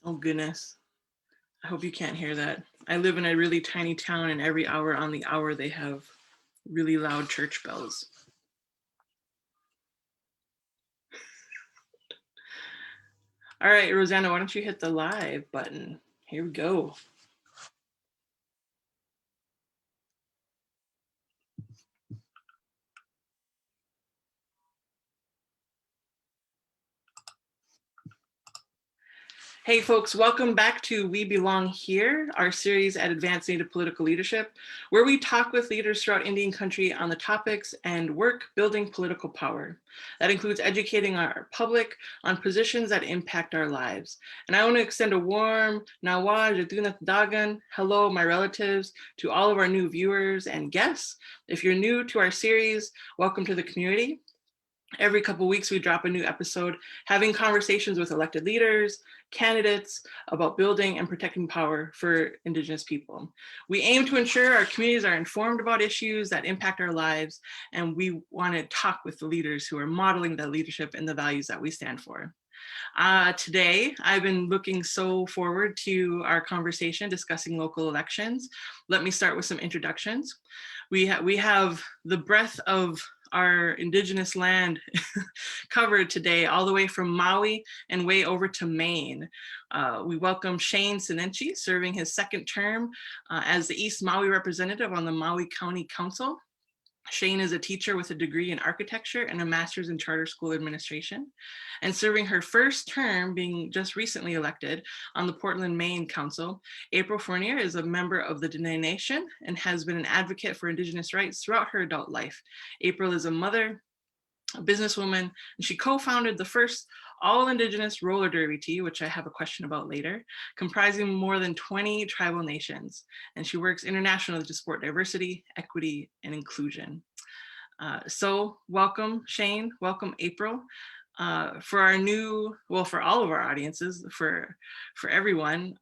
Oh goodness. I hope you can't hear that. I live in a really tiny town and every hour on the hour they have really loud church bells. All right, Rosanna, why don't you hit the live button? Here we go. Hey folks, welcome back to We Belong Here, our series at Advanced Native Political Leadership, where we talk with leaders throughout Indian country on the topics and work building political power. That includes educating our public on positions that impact our lives. And I want to extend a warm Nawa Jaduna Dagan, hello my relatives, to all of our new viewers and guests. If you're new to our series, welcome to the community. Every couple of weeks, we drop a new episode, having conversations with elected leaders, candidates about building and protecting power for Indigenous people. We aim to ensure our communities are informed about issues that impact our lives, and we want to talk with the leaders who are modeling that leadership and the values that we stand for. Today, I've been looking so forward to our conversation discussing local elections. Let me start with some introductions. We have the breadth of our Indigenous land covered today, all the way from Maui and way over to Maine. We welcome Shane Sinenci, serving his second term as the East Maui representative on the Maui County Council. Shane is a teacher with a degree in architecture and a master's in charter school administration, and serving her first term, being just recently elected on the Portland, Maine Council. April Fournier is a member of the Diné Nation and has been an advocate for Indigenous rights throughout her adult life. April is a mother, a businesswoman, and she co-founded the first all-Indigenous roller derby, which I have a question about later, comprising more than 20 tribal nations. And she works internationally to support diversity, equity, and inclusion. So welcome, Shane, welcome, April. For our new, well, for all of our audiences, for everyone,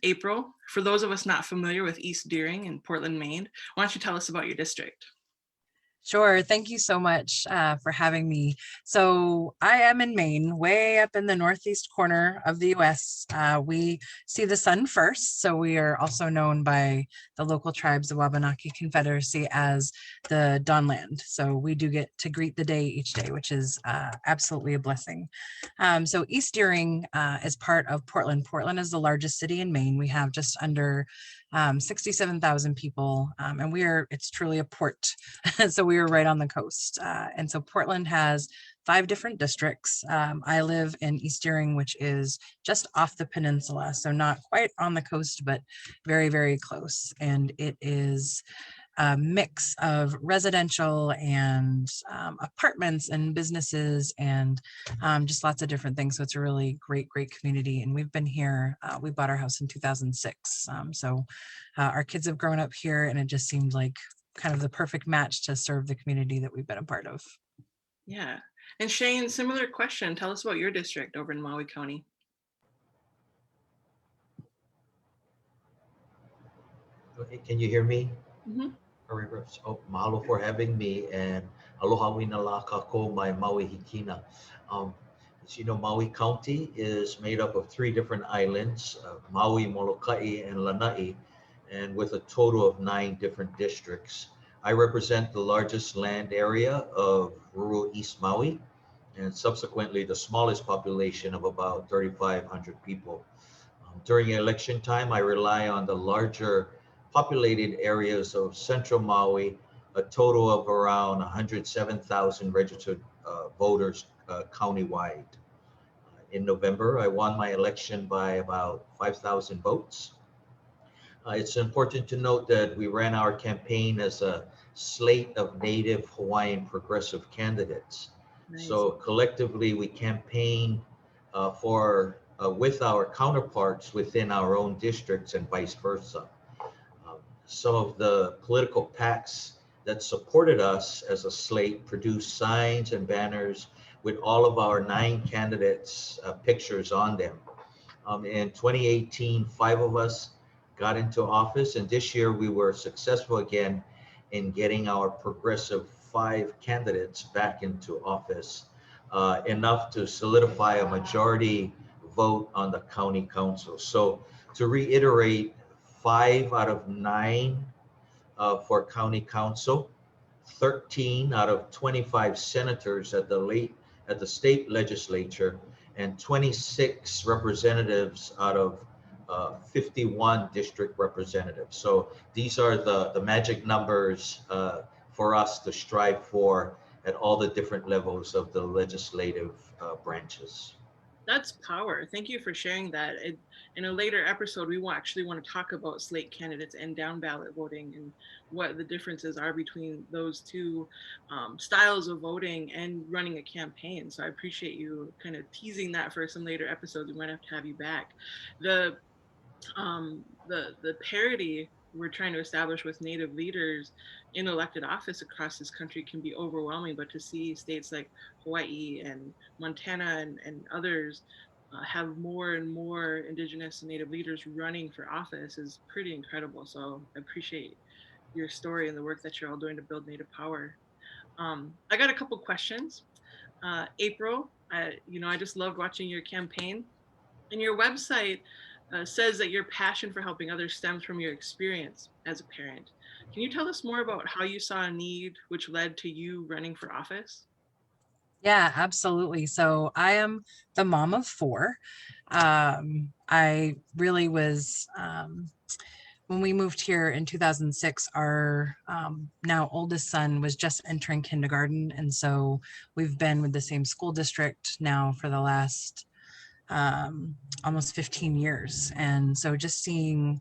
April, for those of us not familiar with East Deering in Portland, Maine, why don't you tell us about your district? Sure. Thank you so much for having me. So I am in Maine, way up in the northeast corner of the US. We see the sun first. So we are also known by the local tribes of Wabanaki Confederacy as the Dawnland. So we do get to greet the day each day, which is absolutely a blessing. So East Deering is part of Portland. Portland is the largest city in Maine. We have just under 67,000 people, and it's truly a port. So we are right on the coast. And so Portland has 5 different districts. I live in East Deering, which is just off the peninsula. So not quite on the coast, but very, very close. And it is a mix of residential and apartments and businesses and just lots of different things. So it's a really great, great community. And we've been here, we bought our house in 2006. So our kids have grown up here, and it just seemed like kind of the perfect match to serve the community that we've been a part of. Yeah. And Shane, similar question. Tell us about your district over in Maui County. Okay, can you hear me? Mm-hmm. Oh, mahalo for having me, and aloha wina la kako mai Maui hikina. As you know, Maui County is made up of 3 different islands, Maui, Molokai, and Lanai, and with a total of 9 different districts. I represent the largest land area of rural East Maui, and subsequently the smallest population of about 3,500 people. During election time, I rely on the larger populated areas of central Maui, a total of around 107,000 registered voters countywide. In November, I won my election by about 5,000 votes. It's important to note that we ran our campaign as a slate of Native Hawaiian progressive candidates. Nice. So collectively, we campaigned with our counterparts within our own districts and vice versa. Some of the political PACs that supported us as a slate produced signs and banners with all of our 9 candidates' pictures on them. In 2018, 5 of us got into office, and this year we were successful again in getting our progressive 5 candidates back into office, enough to solidify a majority vote on the county council. So to reiterate, 5 out of 9 for county council, 13 out of 25 senators at the state legislature, and 26 representatives out of 51 district representatives. So these are the magic numbers for us to strive for at all the different levels of the legislative branches. That's power. Thank you for sharing that. In a later episode, we will actually want to talk about slate candidates and down ballot voting and what the differences are between those two styles of voting and running a campaign. So I appreciate you kind of teasing that for some later episodes. We might have to have you back. The parity we're trying to establish with Native leaders in elected office across this country can be overwhelming, but to see states like Hawaii and Montana and others have more and more Indigenous and Native leaders running for office is pretty incredible. So I appreciate your story and the work that you're all doing to build Native power. I got a couple questions. April, I just loved watching your campaign. And your website says that your passion for helping others stems from your experience as a parent. Can you tell us more about how you saw a need which led to you running for office? Yeah, absolutely. So I am the mom of 4. I really was, when we moved here in 2006, our now oldest son was just entering kindergarten. And so we've been with the same school district now for the last almost 15 years. And so just seeing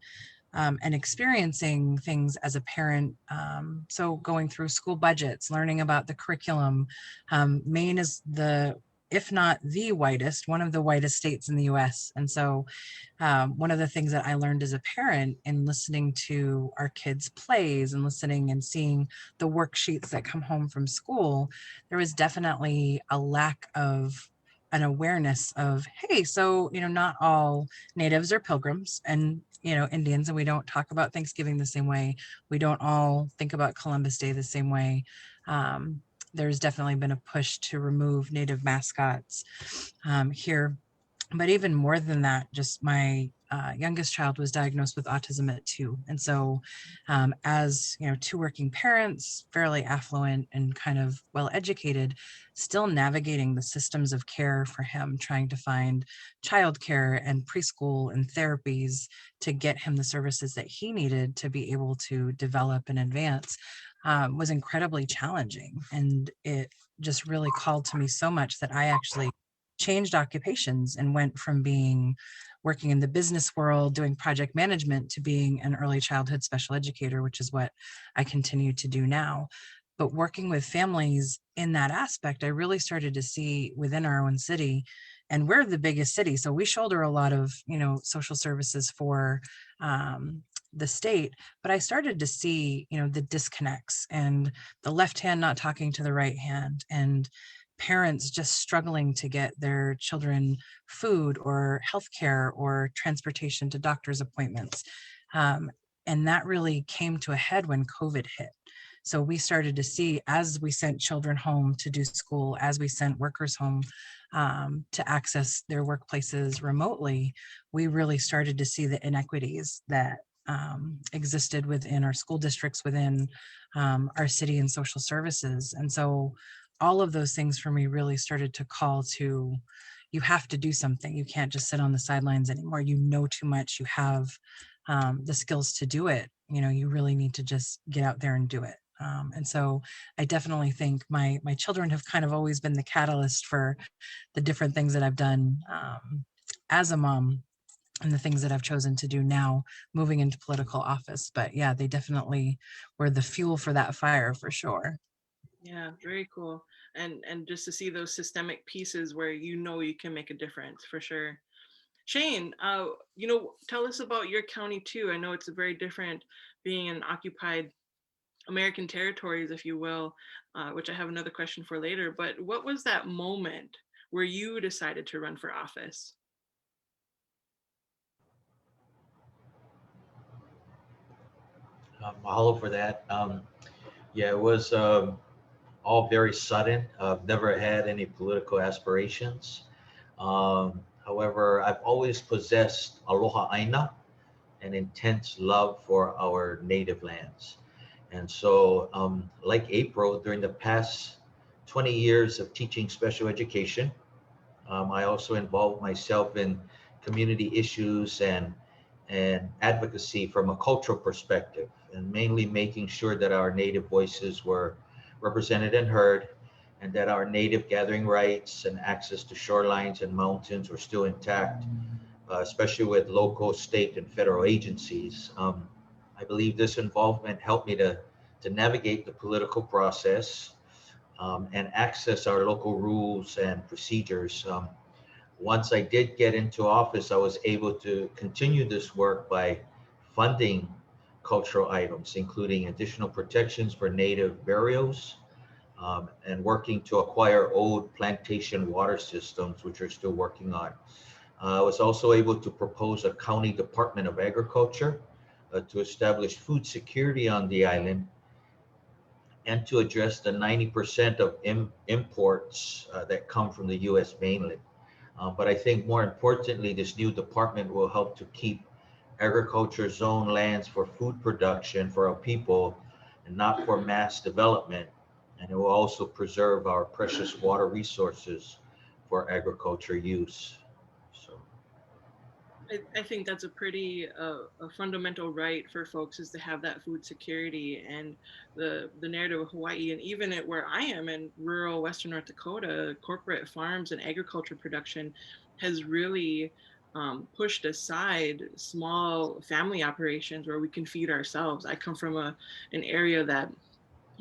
and experiencing things as a parent. So going through school budgets, learning about the curriculum. Maine is if not the whitest, one of the whitest states in the US. And so one of the things that I learned as a parent in listening to our kids' plays and listening and seeing the worksheets that come home from school, there was definitely a lack of an awareness of, hey, so, not all natives are pilgrims and, Indians, and we don't talk about Thanksgiving the same way. We don't all think about Columbus Day the same way. There's definitely been a push to remove native mascots here. But even more than that, just my youngest child was diagnosed with autism at 2. And so as 2 working parents, fairly affluent and kind of well-educated, still navigating the systems of care for him, trying to find childcare and preschool and therapies to get him the services that he needed to be able to develop and advance was incredibly challenging. And it just really called to me so much that I actually changed occupations and went from working in the business world doing project management to being an early childhood special educator, which is what I continue to do now. But working with families in that aspect, I really started to see within our own city, and we're the biggest city, so we shoulder a lot of social services for the state, but I started to see the disconnects and the left hand not talking to the right hand, and parents just struggling to get their children food or healthcare or transportation to doctor's appointments. And that really came to a head when COVID hit. So we started to see, as we sent children home to do school, as we sent workers home to access their workplaces remotely, we really started to see the inequities that existed within our school districts, within our city and social services. And so all of those things for me really started to call to, you have to do something. You can't just sit on the sidelines anymore. You know too much. You have the skills to do it. You really need to just get out there and do it. And so I definitely think my children have kind of always been the catalyst for the different things that I've done as a mom and the things that I've chosen to do now moving into political office. But yeah, they definitely were the fuel for that fire for sure. Yeah, very cool. And just to see those systemic pieces where you can make a difference for sure. Shane, tell us about your county too. I know it's a very different being in occupied American territories, if you will, which I have another question for later. But what was that moment where you decided to run for office? Mahalo for that. Yeah, it was all very sudden. I've never had any political aspirations. However, I've always possessed aloha aina, an intense love for our native lands. And so, like April, during the past 20 years of teaching special education, I also involved myself in community issues and advocacy from a cultural perspective, and mainly making sure that our native voices were represented and heard, and that our native gathering rights and access to shorelines and mountains were still intact, especially with local, state, and federal agencies. I believe this involvement helped me to navigate the political process and access our local rules and procedures. Once I did get into office, I was able to continue this work by funding cultural items, including additional protections for native burials, and working to acquire old plantation water systems, which we're still working on. I was also able to propose a county Department of Agriculture to establish food security on the island and to address the 90% of imports that come from the US mainland. But I think more importantly, this new department will help to keep agriculture zone lands for food production for our people and not for mass development. And it will also preserve our precious water resources for agriculture use. So, I think that's a pretty a fundamental right for folks, is to have that food security. And the narrative of Hawaii, and even at where I am in rural Western North Dakota, corporate farms and agriculture production has really pushed aside small family operations where we can feed ourselves. I come from an area that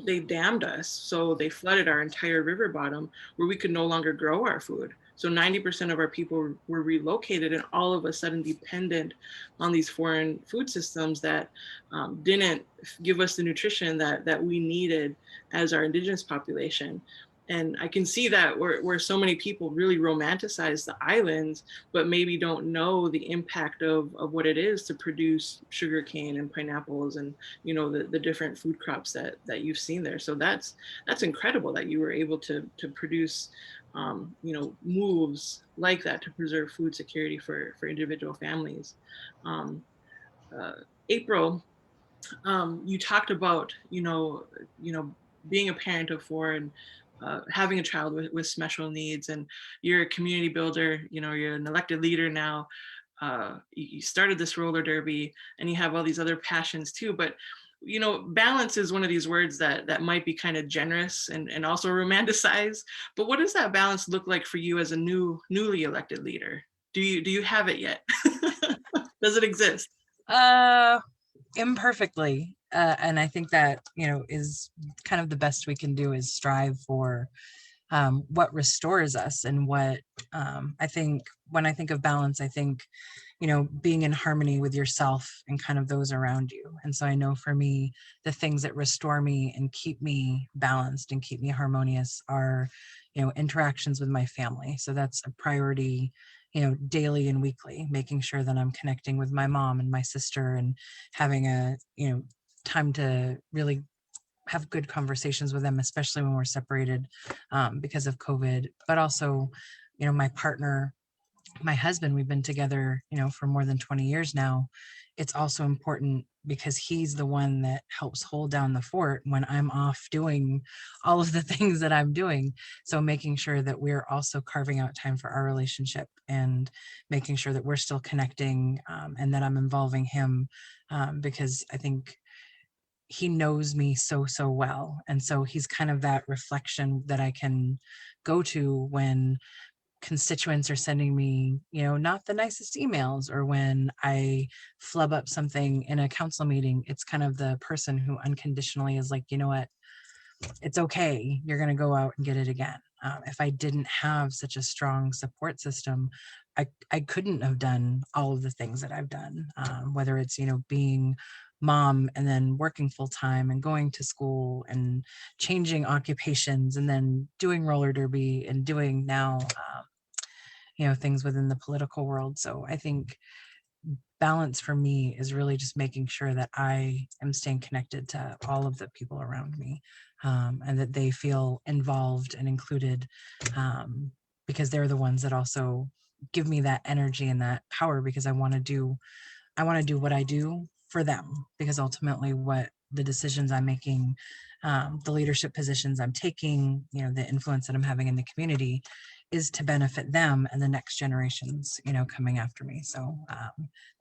they dammed us. So they flooded our entire river bottom where we could no longer grow our food. So 90% of our people were relocated and all of a sudden dependent on these foreign food systems that didn't give us the nutrition that we needed as our indigenous population. And I can see that where so many people really romanticize the islands, but maybe don't know the impact of what it is to produce sugarcane and pineapples and the different food crops that you've seen there. So that's incredible that you were able to produce moves like that to preserve food security for individual families. um, uh, April, you talked about being a parent of four and having a child with special needs, and you're a community builder. You're an elected leader now. You started this roller derby and you have all these other passions too, but balance is one of these words that might be kind of generous and also romanticized. But what does that balance look like for you as a newly elected leader? Do you have it yet? Does it exist? Imperfectly. And I think that, is kind of the best we can do, is strive for what restores us, and what I think when I think of balance, I think, being in harmony with yourself and kind of those around you. And so I know for me, the things that restore me and keep me balanced and keep me harmonious are, interactions with my family. So that's a priority, daily and weekly, making sure that I'm connecting with my mom and my sister and having a, time to really have good conversations with them, especially when we're separated because of COVID. But also, my partner, my husband, we've been together, for more than 20 years now. It's also important because he's the one that helps hold down the fort when I'm off doing all of the things that I'm doing. So making sure that we're also carving out time for our relationship and making sure that we're still connecting, and that I'm involving him, because I think he knows me so well. And so he's kind of that reflection that I can go to when constituents are sending me, not the nicest emails, or when I flub up something in a council meeting. It's kind of the person who unconditionally is like, you know what, it's okay. You're going to go out and get it again. If I didn't have such a strong support system, I couldn't have done all of the things that I've done, whether it's, being mom and then working full time and going to school and changing occupations and then doing roller derby and doing now, things within the political world. So I think balance for me is really just making sure that I am staying connected to all of the people around me, and that they feel involved and included, because they're the ones that also give me that energy and that power, because I want to do what I do for them, because ultimately what the decisions I'm making, the leadership positions I'm taking, the influence that I'm having in the community is to benefit them and the next generations, coming after me. So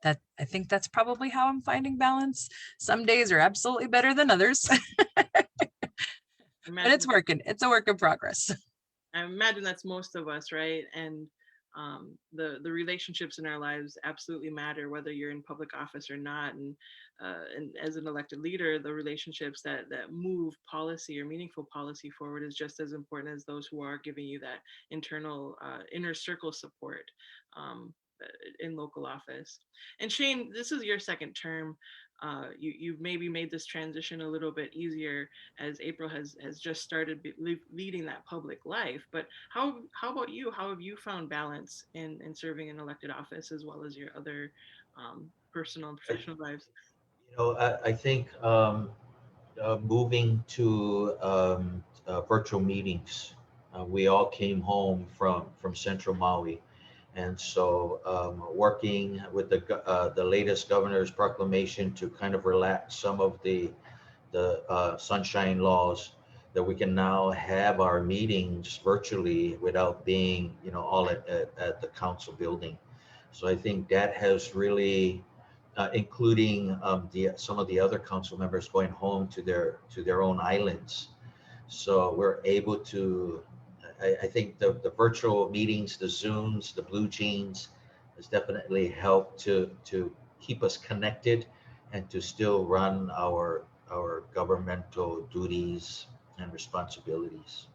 that, I think that's probably how I'm finding balance. Some days are absolutely better than others, but it's working. It's a work in progress. I imagine that's most of us, right? And the relationships in our lives absolutely matter, whether you're in public office or not. And as an elected leader, the relationships that move policy or meaningful policy forward is just as important as those who are giving you that internal inner circle support in local office. And Shane, this is your second term. You've maybe made this transition a little bit easier, as April has just started leading that public life. But how about you? How have you found balance in serving in elected office, as well as your other personal and professional lives? I think moving to virtual meetings, we all came home from Central Maui, and so working with the latest governor's proclamation to kind of relax some of the sunshine laws, that we can now have our meetings virtually without being, all at the council building. So I think that has really, including some of the other council members going home to their own islands. So we're able to, I think the virtual meetings, the Zooms, the Blue Jeans has definitely helped to keep us connected and to still run our governmental duties and responsibilities.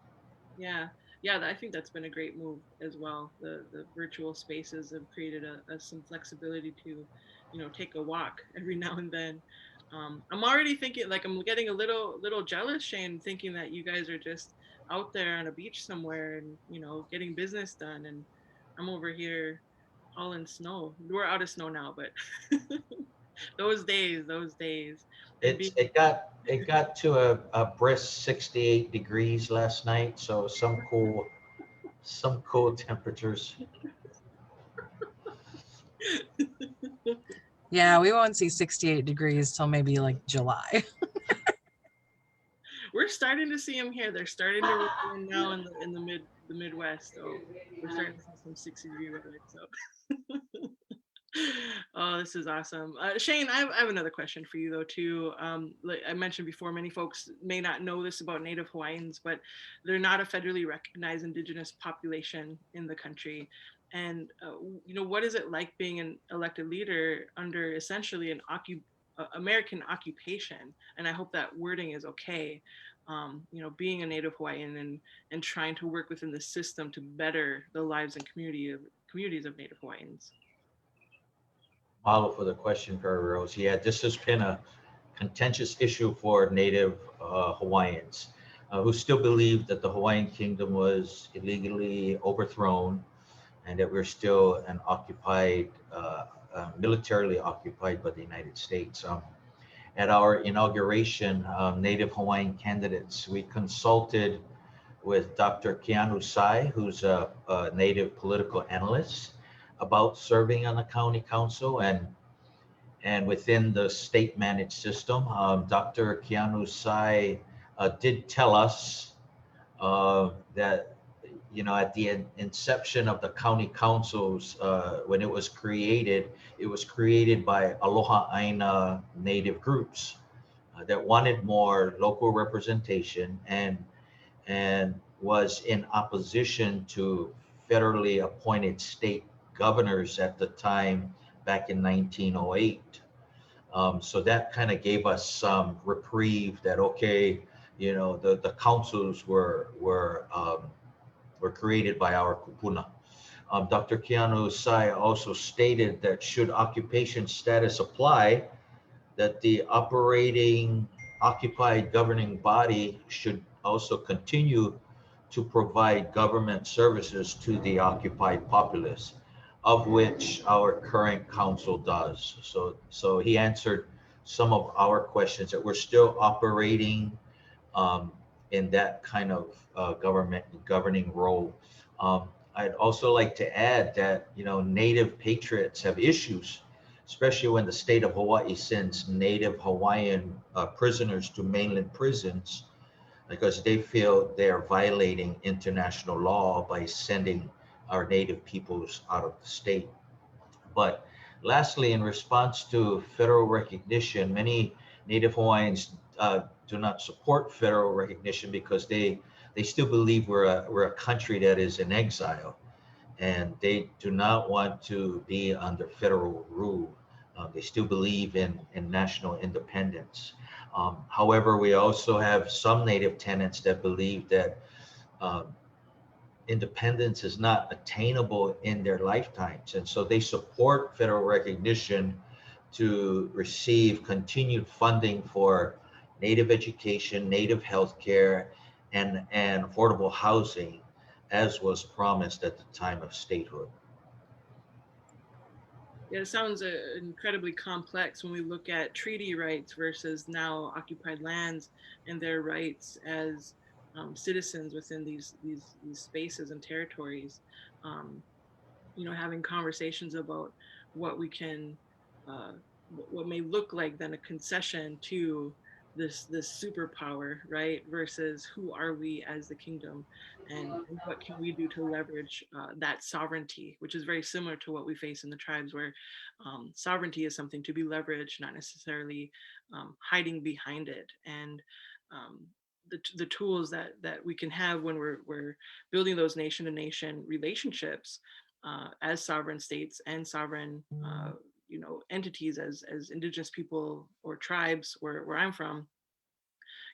Yeah, I think that's been a great move as well. The virtual spaces have created some flexibility to, take a walk every now and then. I'm already thinking, like, I'm getting a little jealous, Shane, thinking that you guys are just out there on a beach somewhere and, getting business done, and I'm over here all in snow. We're out of snow now, but those days, and being It got to a brisk 68 degrees last night, so some cool temperatures. Yeah, we won't see 68 degrees till maybe like July. we're starting to see them here. They're starting to roll in now in the Midwest. So we're starting to see some 60-degree weather. So oh, this is awesome. Shane, I have another question for you though too. Like I mentioned before, many folks may not know this about Native Hawaiians, but they're not a federally recognized Indigenous population in the country. And what is it like being an elected leader under essentially an American occupation? And I hope that wording is okay. Being a Native Hawaiian and trying to work within the system to better the lives and communities of Native Hawaiians. Mahalo for the question, Prairie Rose. Yeah, this has been a contentious issue for Native Hawaiians who still believe that the Hawaiian Kingdom was illegally overthrown and that we're still an occupied, militarily occupied by the United States. At our inauguration, Native Hawaiian candidates, we consulted with Dr. Keanu Sai, who's a Native political analyst, about serving on the county council and within the state managed system. Dr. Keanu Sai did tell us that at the inception of the county councils, when it was created by Aloha Aina Native groups that wanted more local representation and was in opposition to federally appointed state governors at the time back in 1908. So that kind of gave us some reprieve that, okay, the councils were created by our kupuna. Dr. Keanu Sai also stated that should occupation status apply, that the occupied governing body should also continue to provide government services to the occupied populace, of which our current council does. So he answered some of our questions that we're still operating in that kind of government governing role. I'd also like to add that, Native patriots have issues, especially when the state of Hawaii sends Native Hawaiian prisoners to mainland prisons because they feel they are violating international law by sending our Native peoples out of the state. But lastly, in response to federal recognition, many Native Hawaiians do not support federal recognition because they still believe we're a country that is in exile, and they do not want to be under federal rule. They still believe in national independence. However, we also have some Native tenants that believe that um, independence is not attainable in their lifetimes. And so they support federal recognition to receive continued funding for Native education, Native healthcare, and affordable housing, as was promised at the time of statehood. Yeah, it sounds incredibly complex when we look at treaty rights versus now occupied lands and their rights as citizens within these spaces and territories. Um, Having conversations about what we can, uh, what may look like then a concession to this superpower, right? Versus who are we as the kingdom, and what can we do to leverage that sovereignty, which is very similar to what we face in the tribes, where sovereignty is something to be leveraged, not necessarily hiding behind it. And the tools that we can have when we're building those nation to nation relationships as sovereign states and sovereign entities as indigenous people or tribes where I'm from,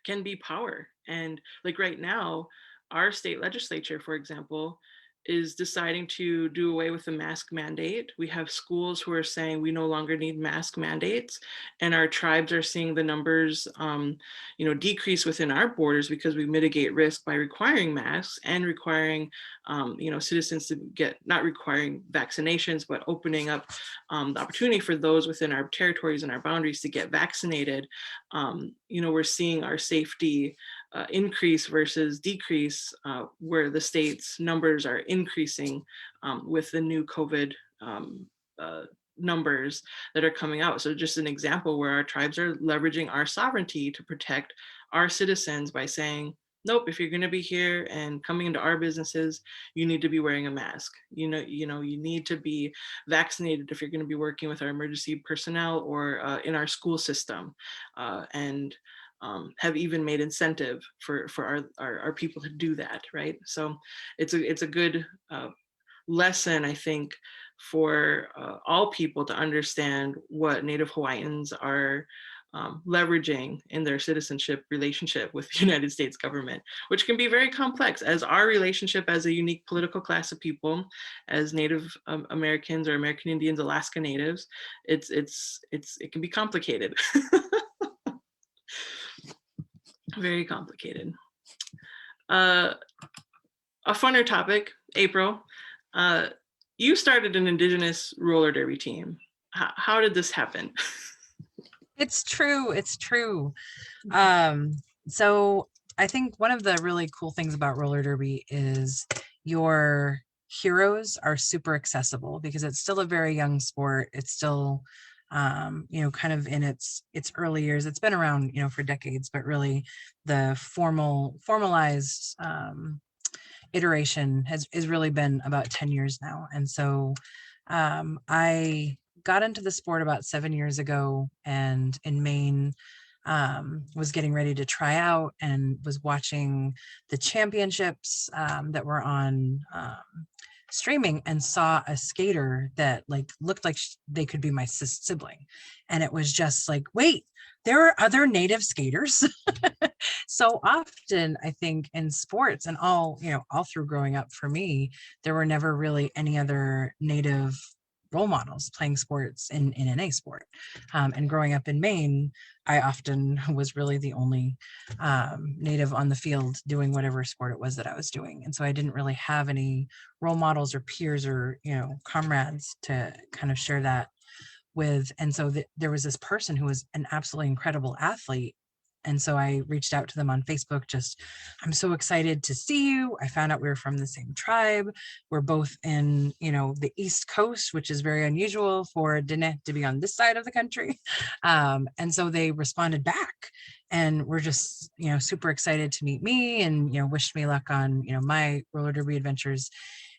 can be power. And like right now, our state legislature, for example, is deciding to do away with the mask mandate. We have schools who are saying we no longer need mask mandates, and our tribes are seeing the numbers, decrease within our borders because we mitigate risk by requiring masks and requiring, citizens to get, not requiring vaccinations, but opening up the opportunity for those within our territories and our boundaries to get vaccinated. We're seeing our safety increase versus decrease, where the state's numbers are increasing with the new COVID numbers that are coming out. So just an example where our tribes are leveraging our sovereignty to protect our citizens by saying, nope, if you're going to be here and coming into our businesses, you need to be wearing a mask. You need to be vaccinated if you're going to be working with our emergency personnel or in our school system, and have even made incentive for our people to do that, right? So it's a good lesson, I think, for all people to understand what Native Hawaiians are leveraging in their citizenship relationship with the United States government, which can be very complex, as our relationship as a unique political class of people, as Native Americans or American Indians, Alaska Natives. It can be complicated. Very complicated. A funner topic, April. You started an Indigenous roller derby team. How did this happen? It's true. It's true. So I think one of the really cool things about roller derby is your heroes are super accessible because it's still a very young sport. It's still, kind of in its early years. It's been around, for decades, but really the formalized iteration has really been about 10 years now. And so I got into the sport about 7 years ago, and in Maine, was getting ready to try out and was watching the championships that were on streaming, and saw a skater that looked like they could be my sibling. And it was just like, wait, there are other Native skaters. So often, I think, in sports and all through growing up for me, there were never really any other Native role models playing sports in NA sport. And growing up in Maine, I often was really the only Native on the field doing whatever sport it was that I was doing. And so I didn't really have any role models or peers or, comrades to kind of share that with. And so there was this person who was an absolutely incredible athlete And so I reached out to them on Facebook, I'm so excited to see you. I found out we were from the same tribe. We're both in, the East Coast, which is very unusual for Diné to be on this side of the country. And so they responded back and were just, super excited to meet me and, wished me luck on, my roller derby adventures.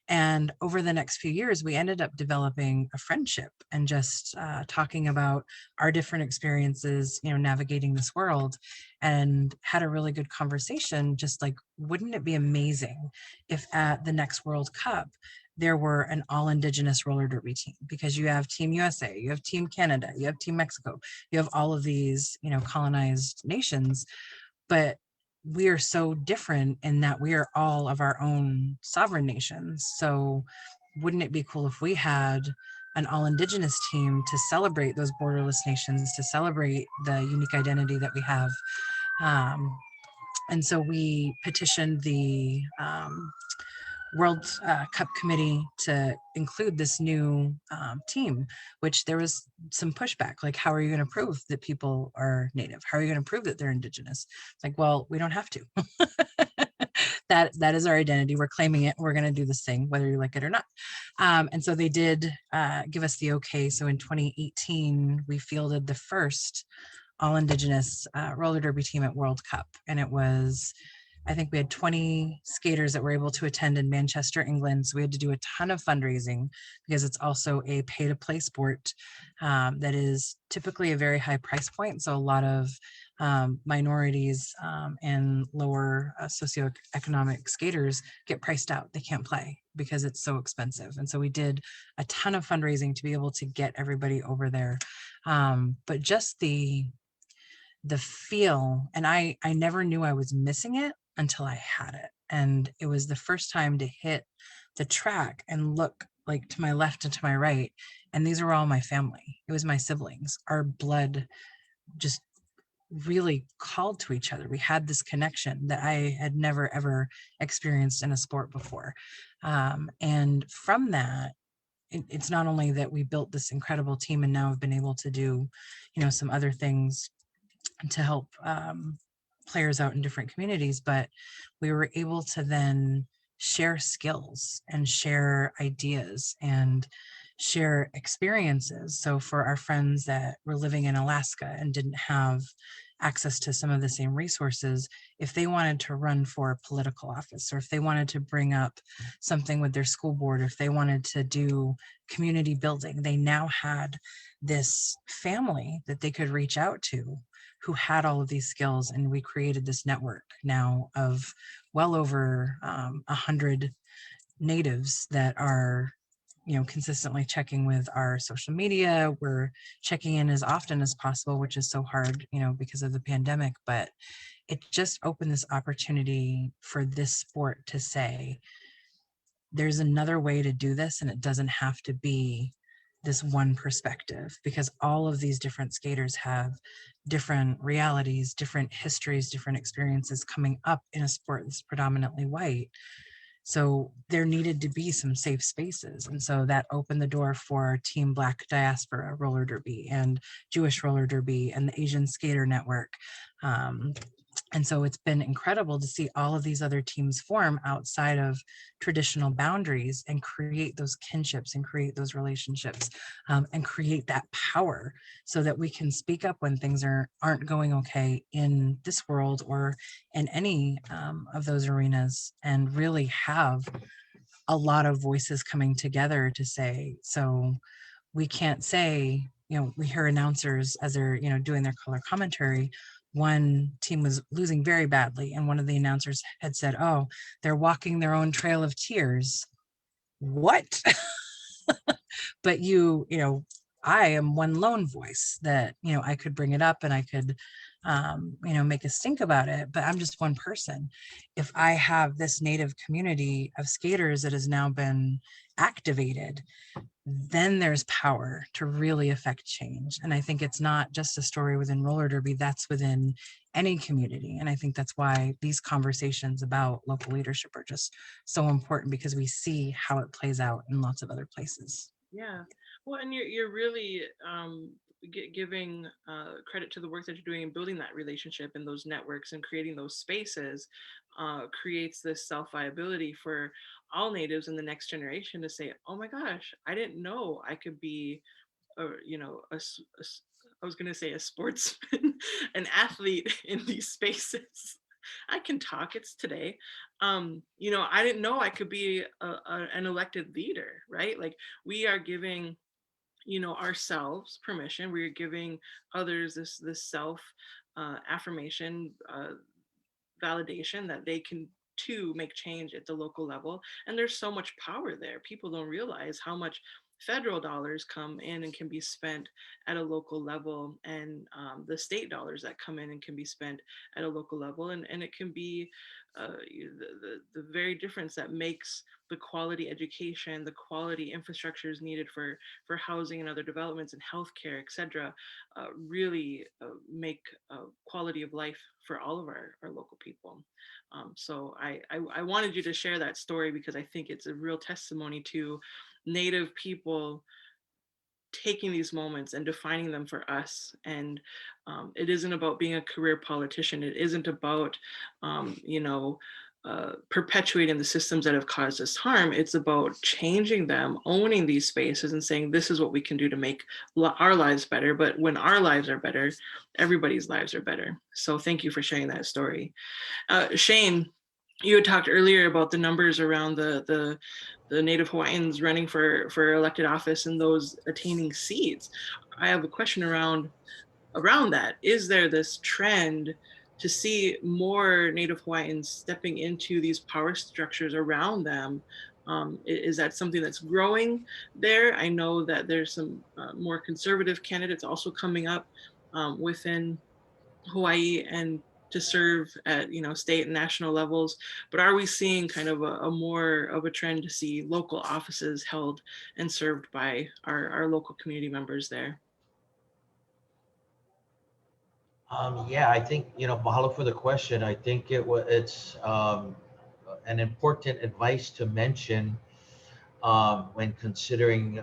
And over the next few years, we ended up developing a friendship and just talking about our different experiences, navigating this world, and had a really good conversation. Just like, wouldn't it be amazing if at the next World Cup, there were an all Indigenous roller derby team? Because you have Team USA, you have Team Canada, you have Team Mexico, you have all of these, colonized nations. But we are so different in that we are all of our own sovereign nations. So wouldn't it be cool if we had an all Indigenous team to celebrate those borderless nations, to celebrate the unique identity that we have? And so we petitioned the World Cup committee to include this new team, which there was some pushback. Like, how are you going to prove that people are Native? How are you going to prove that they're Indigenous? It's like, well, we don't have to. That is our identity. We're claiming it. We're going to do this thing, whether you like it or not. And so they did give us the okay. So in 2018, we fielded the first all Indigenous roller derby team at World Cup. And it was, I think we had 20 skaters that were able to attend in Manchester, England. So we had to do a ton of fundraising because it's also a pay to play sport that is typically a very high price point. So a lot of minorities and lower socioeconomic skaters get priced out. They can't play because it's so expensive. And so we did a ton of fundraising to be able to get everybody over there. But just the feel, and I never knew I was missing it until I had it. And it was the first time to hit the track and look like to my left and to my right. And these were all my family. It was my siblings. Our blood just really called to each other. We had this connection that I had never, ever experienced in a sport before. And from that, it's not only that we built this incredible team and now have been able to do, some other things to help players out in different communities, but we were able to then share skills and share ideas and share experiences. So for our friends that were living in Alaska and didn't have access to some of the same resources, if they wanted to run for a political office, or if they wanted to bring up something with their school board, or if they wanted to do community building, they now had this family that they could reach out to who had all of these skills. And we created this network now of well over 100 natives that are, consistently checking with our social media. We're checking in as often as possible, which is so hard, because of the pandemic, but it just opened this opportunity for this sport to say, there's another way to do this. And it doesn't have to be this one perspective, because all of these different skaters have different realities, different histories, different experiences coming up in a sport that's predominantly white. So there needed to be some safe spaces. And so that opened the door for Team Black Diaspora Roller Derby and Jewish Roller Derby and the Asian Skater Network. And so it's been incredible to see all of these other teams form outside of traditional boundaries and create those kinships and create those relationships and create that power so that we can speak up when things aren't going okay in this world or in any of those arenas, and really have a lot of voices coming together to say, so we can't say, we hear announcers as they're, doing their color commentary. One team was losing very badly, and one of the announcers had said, oh, they're walking their own trail of tears. What? But I am one lone voice that, I could bring it up and I could, make a stink about it, but I'm just one person. If I have this Native community of skaters that has now been activated, then there's power to really affect change. And I think it's not just a story within roller derby, that's within any community. And I think that's why these conversations about local leadership are just so important, because we see how it plays out in lots of other places. Yeah. Well, and you're really giving credit to the work that you're doing and building that relationship and those networks and creating those spaces creates this self-viability for all natives in the next generation to say, oh my gosh, I didn't know I could be you know, I was going to say a sportsman, an athlete in these spaces. I can talk. It's today. You know, I didn't know I could be an elected leader, right? Like we are giving, you know, ourselves permission. We are giving others this self affirmation, validation that they can too make change at the local level. And there's so much power there. People don't realize how much federal dollars come in and can be spent at a local level, and the state dollars that come in and can be spent at a local level. And it can be the very difference that makes the quality education, the quality infrastructures needed for housing and other developments and healthcare, et cetera, really make quality of life for all of our local people. So I wanted you to share that story because I think it's a real testimony to Native people taking these moments and defining them for us. And it isn't about being a career politician. It isn't about, you know, perpetuating the systems that have caused us harm. It's about changing them, owning these spaces and saying, this is what we can do to make our lives better. But when our lives are better, everybody's lives are better. So thank you for sharing that story. Shane, you had talked earlier about the numbers around the Native Hawaiians running for elected office and those attaining seats. I have a question around that. Is there this trend to see more Native Hawaiians stepping into these power structures around them? Is that something that's growing there? I know that there's some more conservative candidates also coming up within Hawaii and to serve at, you know, state and national levels, but are we seeing kind of a more of a trend to see local offices held and served by our local community members there? Yeah, I think, mahalo for the question. I think it's an important advice to mention when considering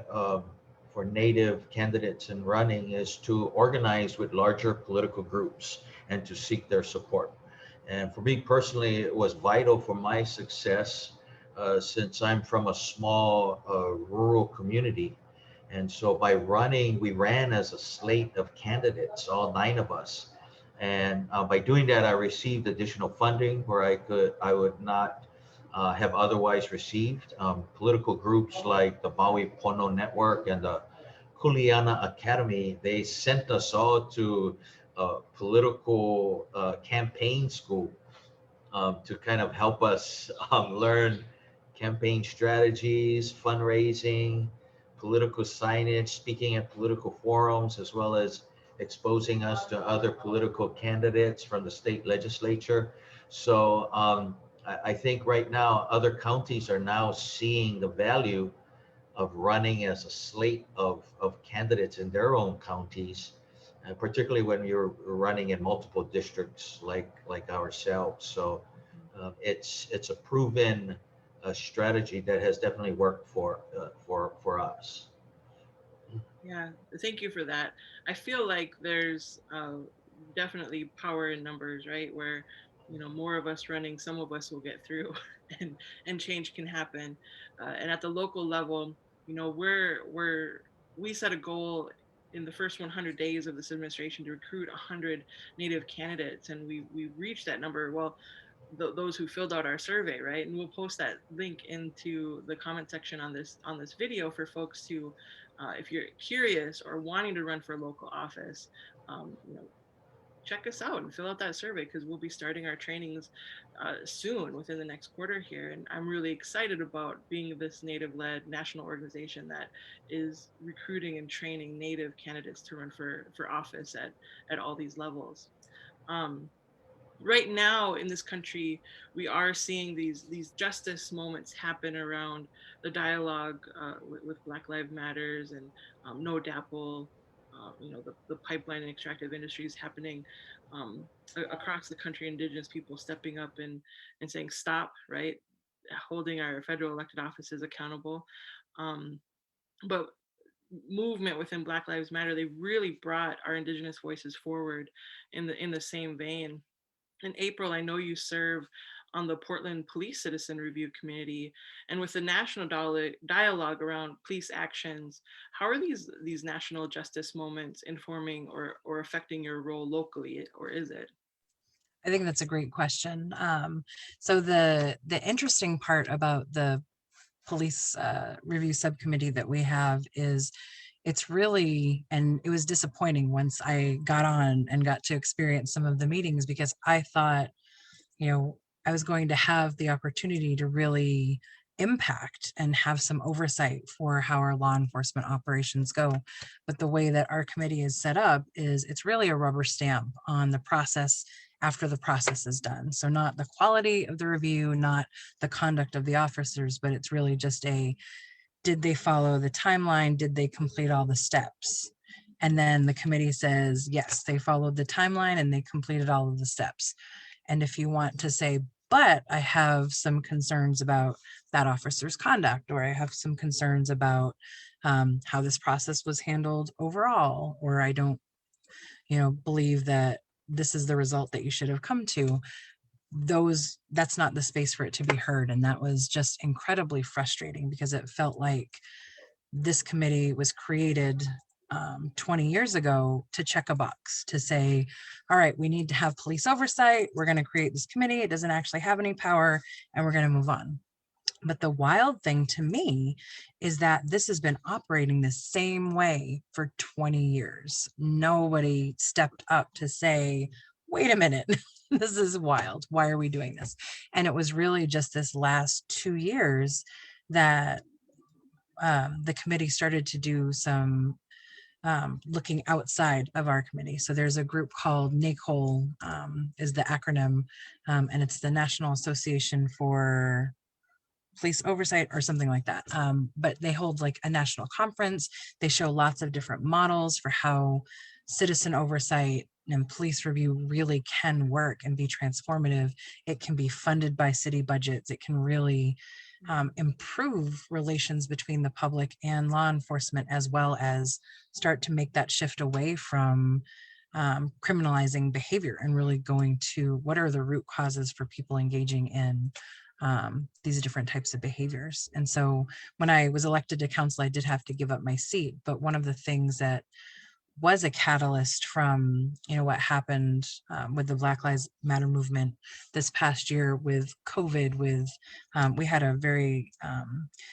for Native candidates and running is to organize with larger political groups and to seek their support. And for me personally, it was vital for my success since I'm from a small rural community. And so by running, we ran as a slate of candidates, all 9 of us. And by doing that, I received additional funding where I would not have otherwise received. Political groups like the Maui Pono Network and the Kuleana Academy, they sent us all to political campaign school to kind of help us learn campaign strategies, fundraising, political signage, speaking at political forums, as well as exposing us to other political candidates from the state legislature. So I think right now other counties are now seeing the value of running as a slate of candidates in their own counties, particularly when you're running in multiple districts like ourselves. So it's a proven strategy that has definitely worked for us. Yeah, thank you for that. I feel like there's definitely power in numbers, right? Where, you know, more of us running, some of us will get through, and change can happen. And at the local level, you know, we set a goal in the first 100 days of this administration to recruit 100 Native candidates, and we reached that number. Well, those who filled out our survey, right? And we'll post that link into the comment section on this video for folks to, if you're curious or wanting to run for local office, you know, check us out and fill out that survey because we'll be starting our trainings soon within the next quarter here. And I'm really excited about being this Native-led national organization that is recruiting and training Native candidates to run for office at all these levels. Right now in this country, we are seeing these justice moments happen around the dialogue with Black Lives Matters and No DAPL, you know, the pipeline and extractive industries happening across the country, Indigenous people stepping up and saying stop, right? Holding our federal elected offices accountable. But movement within Black Lives Matter, they really brought our Indigenous voices forward in the same vein. And April, I know you serve on the Portland Police Citizen Review Committee, and with the national dialogue around police actions, how are these national justice moments informing or affecting your role locally, or is it? I think that's a great question. So the interesting part about the police review subcommittee that we have is it's really, and it was disappointing once I got on and got to experience some of the meetings, because I thought, I was going to have the opportunity to really impact and have some oversight for how our law enforcement operations go. But the way that our committee is set up is it's really a rubber stamp on the process after the process is done. So not the quality of the review, not the conduct of the officers, but it's really just did they follow the timeline? Did they complete all the steps? And then the committee says, yes, they followed the timeline and they completed all of the steps. And if you want to say, but I have some concerns about that officer's conduct, or I have some concerns about how this process was handled overall, or I don't, believe that this is the result that you should have come to, that's not the space for it to be heard. And that was just incredibly frustrating, because it felt like this committee was created 20 years ago to check a box, to say, all right, we need to have police oversight. We're going to create this committee. It doesn't actually have any power, and we're going to move on. But the wild thing to me is that this has been operating the same way for 20 years. Nobody stepped up to say, wait a minute, this is wild. Why are we doing this? And it was really just this last 2 years that the committee started to do some looking outside of our committee. So there's a group called NACOL, is the acronym, and it's the National Association for Police Oversight or something like that. But they hold like a national conference. They show lots of different models for how citizen oversight and police review really can work and be transformative. It can be funded by city budgets. It can really improve relations between the public and law enforcement, as well as start to make that shift away from criminalizing behavior and really going to what are the root causes for people engaging in these different types of behaviors. And so when I was elected to council, I did have to give up my seat. But one of the things that was a catalyst from what happened with the Black Lives Matter movement this past year with COVID, we had a very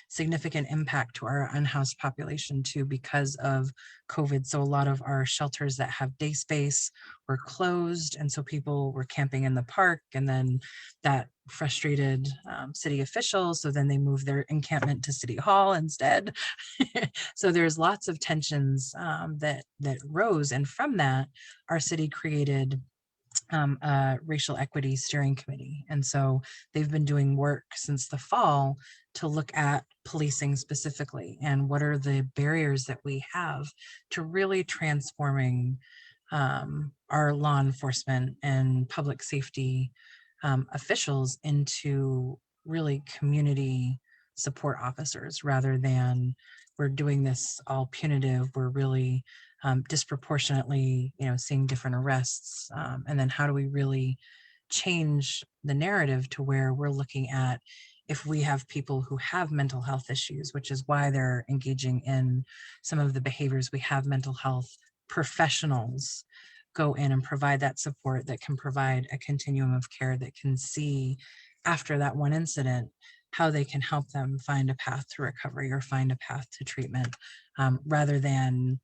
significant impact to our unhoused population too because of COVID. So a lot of our shelters that have day space were closed, and so people were camping in the park, and then that frustrated city officials, so then they moved their encampment to City Hall instead. So there's lots of tensions that rose, and from that our city created a racial equity steering committee. And so they've been doing work since the fall to look at policing specifically and what are the barriers that we have to really transforming our law enforcement and public safety officials into really community support officers, rather than we're doing this all punitive. We're really disproportionately, seeing different arrests. And then how do we really change the narrative to where we're looking at if we have people who have mental health issues, which is why they're engaging in some of the behaviors. We have mental health professionals go in and provide that support, that can provide a continuum of care, that can see after that one incident how they can help them find a path to recovery or find a path to treatment, rather than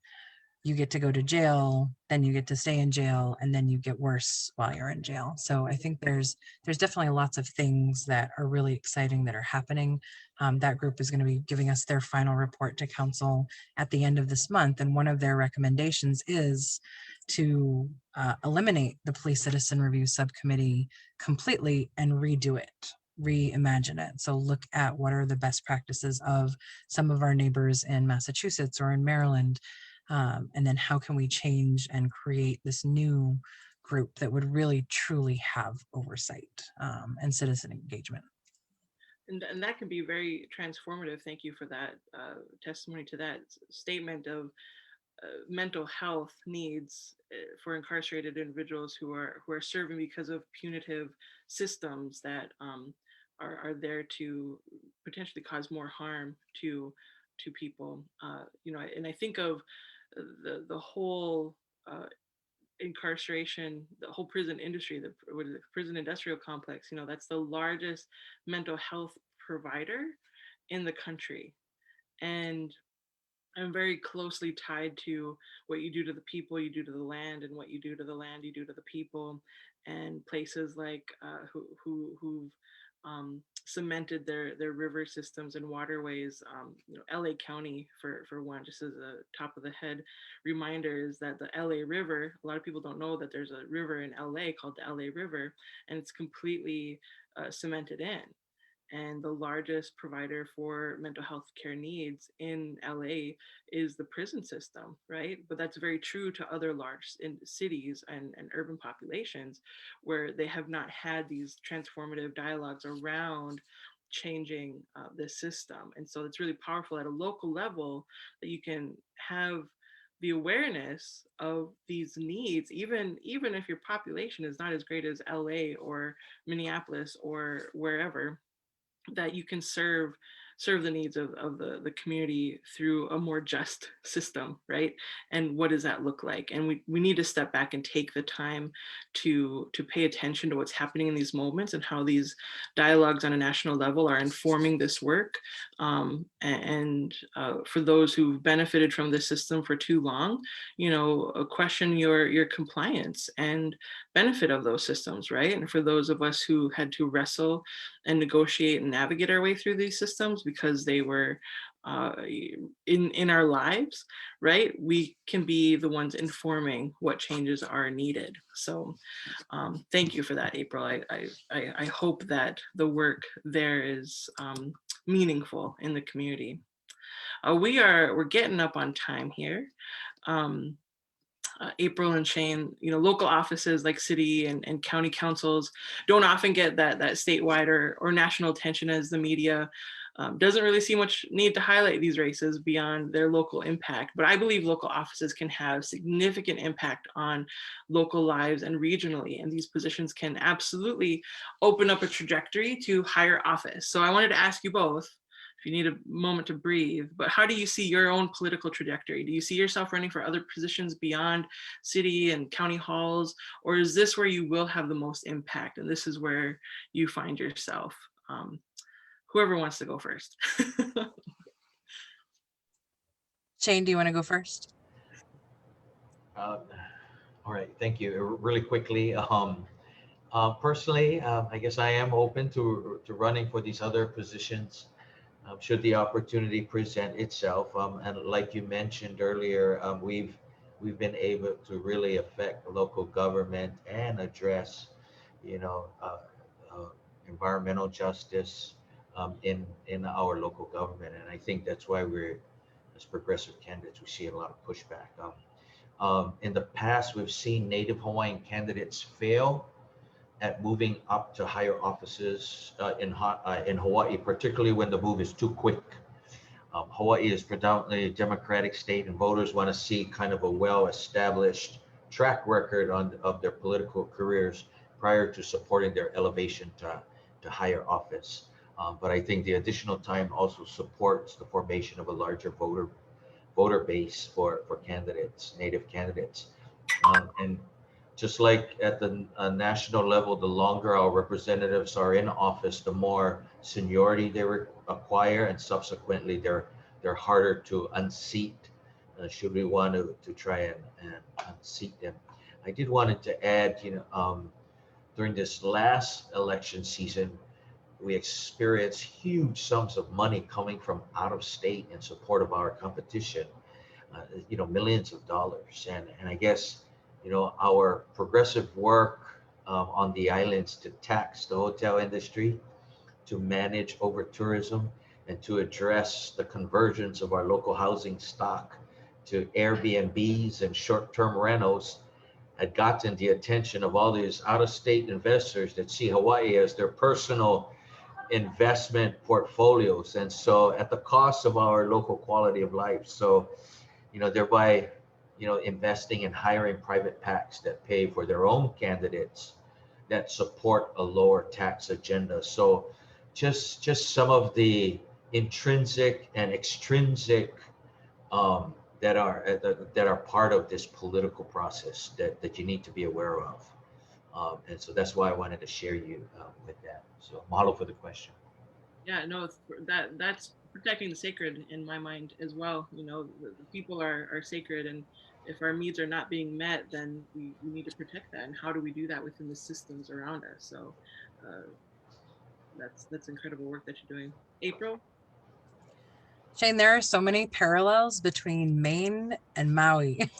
you get to go to jail, then you get to stay in jail, and then you get worse while you're in jail. So I think there's definitely lots of things that are really exciting that are happening. That group is going to be giving us their final report to council at the end of this month. And one of their recommendations is to eliminate the Police Citizen Review Subcommittee completely and redo it, reimagine it. So look at what are the best practices of some of our neighbors in Massachusetts or in Maryland. And then how can we change and create this new group that would really truly have oversight and citizen engagement. And that can be very transformative. Thank you for that testimony to that statement of mental health needs for incarcerated individuals who are serving because of punitive systems that are there to potentially cause more harm to people. And I think of the whole incarceration, the whole prison industry, what is it, prison industrial complex. That's the largest mental health provider in the country, and I'm very closely tied to what you do to the people, you do to the land, and what you do to the land, you do to the people. And places like who've cemented their river systems and waterways. LA County, for one, just as a top of the head reminder, is that the LA River. A lot of people don't know that there's a river in LA called the LA River, and it's completely cemented in. And the largest provider for mental health care needs in LA is the prison system, right? But that's very true to other large cities and urban populations where they have not had these transformative dialogues around changing the system. And so it's really powerful at a local level that you can have the awareness of these needs, even if your population is not as great as LA or Minneapolis or wherever, that you can serve the needs of the community through a more just system, right? And what does that look like? And we need to step back and take the time to pay attention to what's happening in these moments and how these dialogues on a national level are informing this work. And for those who've benefited from this system for too long, question your compliance and benefit of those systems, right? And for those of us who had to wrestle and negotiate and navigate our way through these systems because they were in our lives, right? We can be the ones informing what changes are needed. So thank you for that, April. I hope that the work there is meaningful in the community. We're getting up on time here. April and Shane, local offices like city and county councils don't often get that statewide or national attention as the media doesn't really see much need to highlight these races beyond their local impact. But I believe local offices can have significant impact on local lives and regionally, and these positions can absolutely open up a trajectory to higher office. So I wanted to ask you both, if you need a moment to breathe, but how do you see your own political trajectory? Do you see yourself running for other positions beyond city and county halls, or is this where you will have the most impact and this is where you find yourself? Whoever wants to go first. Shane, do you want to go first? All right, thank you. Really quickly, personally, I guess I am open to running for these other positions should the opportunity present itself. And like you mentioned earlier, we've been able to really affect local government and address, environmental justice in our local government. And I think that's why we're, as progressive candidates, we see a lot of pushback. In the past, we've seen Native Hawaiian candidates fail at moving up to higher offices in Hawaii, particularly when the move is too quick. Hawaii is predominantly a Democratic state, and voters want to see kind of a well-established track record of their political careers prior to supporting their elevation to higher office. But I think the additional time also supports the formation of a larger voter base for candidates, Native candidates. And just like at the national level, the longer our representatives are in office, the more seniority they acquire, and subsequently they're harder to unseat should we want to try and unseat them. I did wanted to add, during this last election season, we experienced huge sums of money coming from out of state in support of our competition, millions of dollars. And I guess, our progressive work on the islands to tax the hotel industry, to manage over tourism, and to address the conversions of our local housing stock to Airbnbs and short-term rentals had gotten the attention of all these out-of-state investors that see Hawaii as their personal investment portfolios, and so at the cost of our local quality of life. So, thereby, investing in hiring private PACs that pay for their own candidates that support a lower tax agenda. So just some of the intrinsic and extrinsic that are part of this political process that you need to be aware of. And so that's why I wanted to share you with that. So mahalo for the question. Yeah, no, that's protecting the sacred in my mind as well. The people are sacred, and if our needs are not being met, then we need to protect that. And how do we do that within the systems around us? So uh, that's incredible work that you're doing. April? Shane, there are so many parallels between Maine and Maui.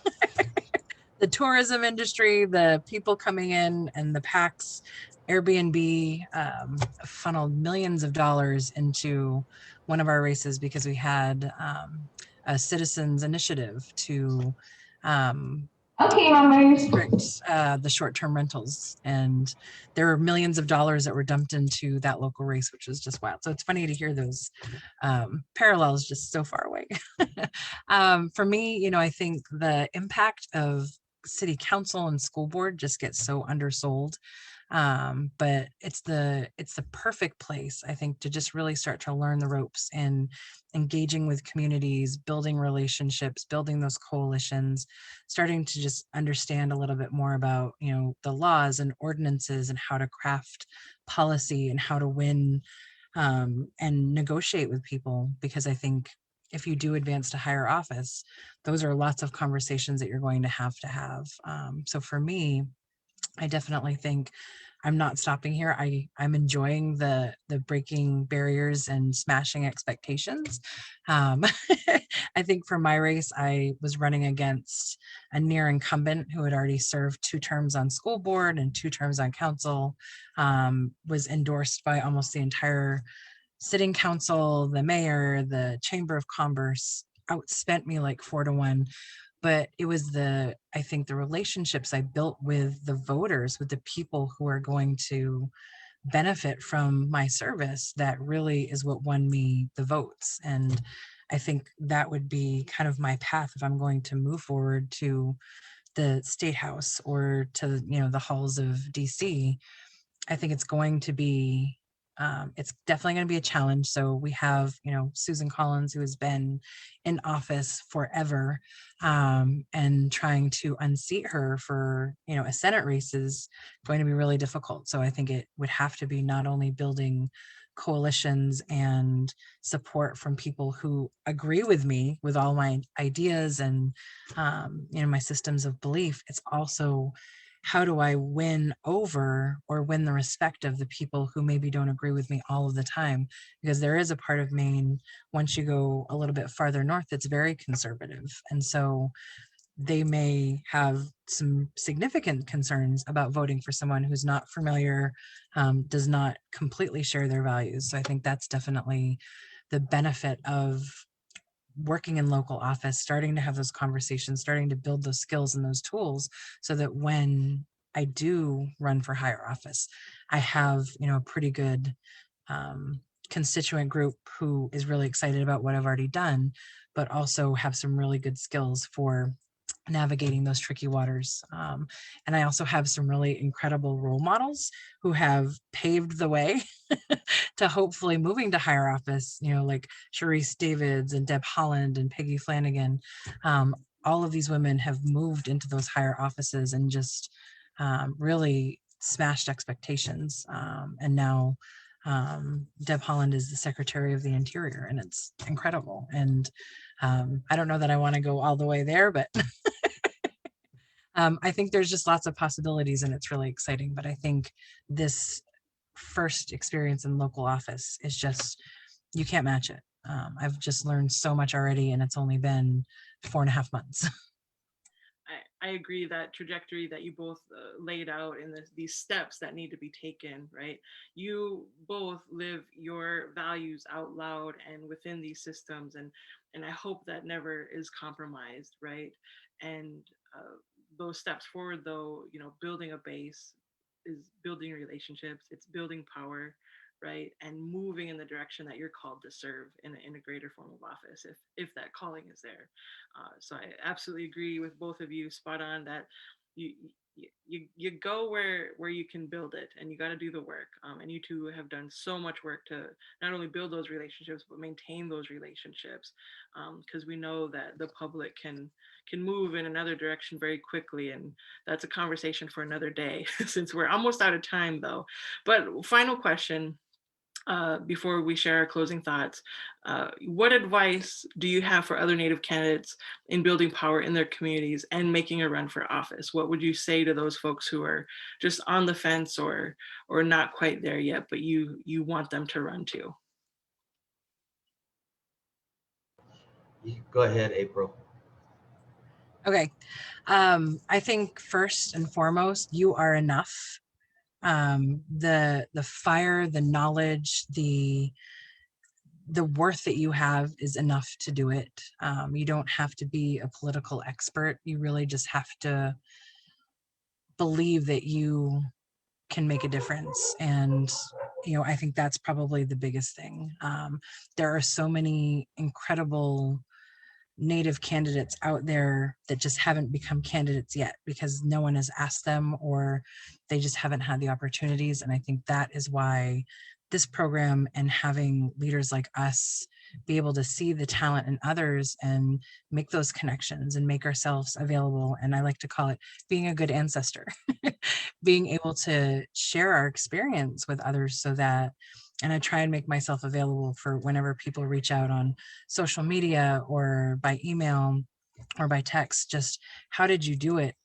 The tourism industry, the people coming in, and the PACs, Airbnb funneled millions of dollars into one of our races because we had a citizens initiative to restrict the short-term rentals, and there were millions of dollars that were dumped into that local race, which was just wild. So it's funny to hear those parallels just so far away. For me, I think the impact of city council and school board just gets so undersold. But it's the perfect place, I think, to just really start to learn the ropes and engaging with communities, building relationships, building those coalitions, starting to just understand a little bit more about, the laws and ordinances and how to craft policy and how to win and negotiate with people. Because I think if you do advance to higher office, those are lots of conversations that you're going to have. So for me, I definitely think I'm not stopping here. I'm enjoying the breaking barriers and smashing expectations. I think for my race, I was running against a near incumbent who had already served 2 terms on school board and 2 terms on council, was endorsed by almost the entire sitting council, the mayor, the chamber of commerce, outspent me like 4-1. But it was I think the relationships I built with the voters, with the people who are going to benefit from my service, that really is what won me the votes. And I think that would be kind of my path if I'm going to move forward to the state house or to, the halls of DC. I think it's going to be it's definitely going to be a challenge. So we have, Susan Collins, who has been in office forever, and trying to unseat her for, a Senate race is going to be really difficult. So I think it would have to be not only building coalitions and support from people who agree with me with all my ideas and, my systems of belief. It's also, how do I win over or win the respect of the people who maybe don't agree with me all of the time? Because there is a part of Maine, once you go a little bit farther north, that's very conservative. And so they may have some significant concerns about voting for someone who's not familiar, does not completely share their values. So I think that's definitely the benefit of working in local office, starting to have those conversations, starting to build those skills and those tools, so that when I do run for higher office, I have, a pretty good constituent group who is really excited about what I've already done, but also have some really good skills for navigating those tricky waters. And I also have some really incredible role models who have paved the way to hopefully moving to higher office, like Sharice Davids and Deb Holland and Peggy Flanagan. All of these women have moved into those higher offices and just really smashed expectations. And now Deb Holland is the Secretary of the Interior, and it's incredible. And I don't know that I want to go all the way there, but I think there's just lots of possibilities and it's really exciting. But I think this first experience in local office is just, you can't match it. I've just learned so much already, and it's only been 4.5 months. I agree, that trajectory that you both laid out in these steps that need to be taken, right? You both live your values out loud and within these systems, and I hope that never is compromised, right? And those steps forward, though, building a base is building relationships, it's building power, right? And moving in the direction that you're called to serve in a greater form of office, if that calling is there. So I absolutely agree with both of you, spot on, that you you go where you can build it, and you got to do the work. And you two have done so much work to not only build those relationships but maintain those relationships, because we know that the public can move in another direction very quickly, and that's a conversation for another day. Since we're almost out of time though. But final question, before we share our closing thoughts, what advice do you have for other Native candidates in building power in their communities and making a run for office? What would you say to those folks who are just on the fence or not quite there yet, but you want them to run too? Go ahead, April. Okay. I think first and foremost, you are enough. The fire, the knowledge, the worth that you have is enough to do it. You don't have to be a political expert. You really just have to believe that you can make a difference. And, I think that's probably the biggest thing. There are so many incredible Native candidates out there that just haven't become candidates yet because no one has asked them, or they just haven't had the opportunities. And I think that is why this program and having leaders like us be able to see the talent in others and make those connections and make ourselves available. And I like to call it being a good ancestor, being able to share our experience with others so that, and I try and make myself available for whenever people reach out on social media or by email or by text, just how did you do it?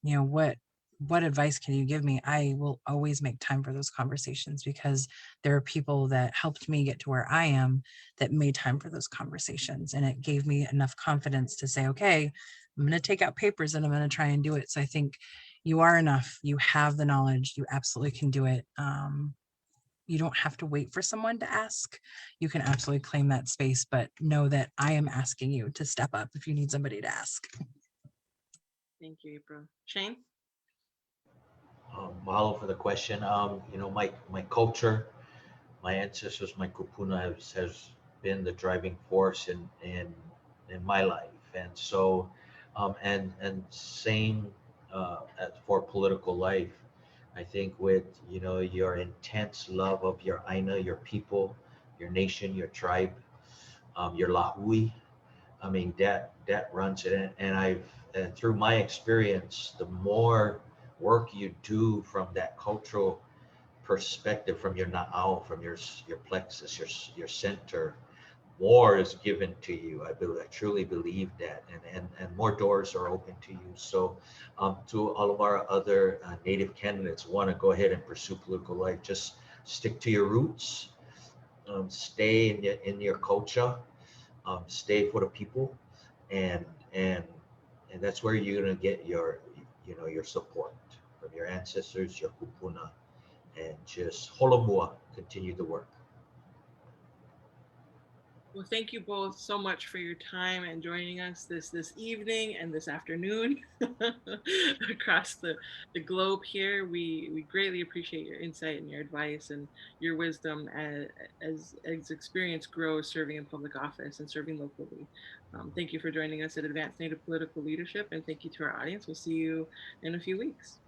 What advice can you give me? I will always make time for those conversations because there are people that helped me get to where I am that made time for those conversations. And it gave me enough confidence to say, okay, I'm going to take out papers and I'm going to try and do it. So I think you are enough. You have the knowledge. You absolutely can do it. You don't have to wait for someone to ask. You can absolutely claim that space, but know that I am asking you to step up if you need somebody to ask. Thank you, April. Shane? Mahalo for the question. My culture, my ancestors, my kupuna has been the driving force in my life, and so and same as for political life. I think with your intense love of your aina, your people, your nation, your tribe, your lahui. I mean that runs it, and through my experience, the more work you do from that cultural perspective, from your na'au, from your plexus, your center, more is given to you. I truly believe that, and more doors are open to you. So, to all of our other Native candidates, want to go ahead and pursue political life, just stick to your roots, stay in your culture, stay for the people, and and and that's where you're gonna get your support from your ancestors, your kupuna, and just holomua, continue the work. Well, thank you both so much for your time and joining us this evening and this afternoon across the globe here. We greatly appreciate your insight and your advice and your wisdom as experience grows serving in public office and serving locally. Thank you for joining us at Advanced Native Political Leadership, and thank you to our audience. We'll see you in a few weeks.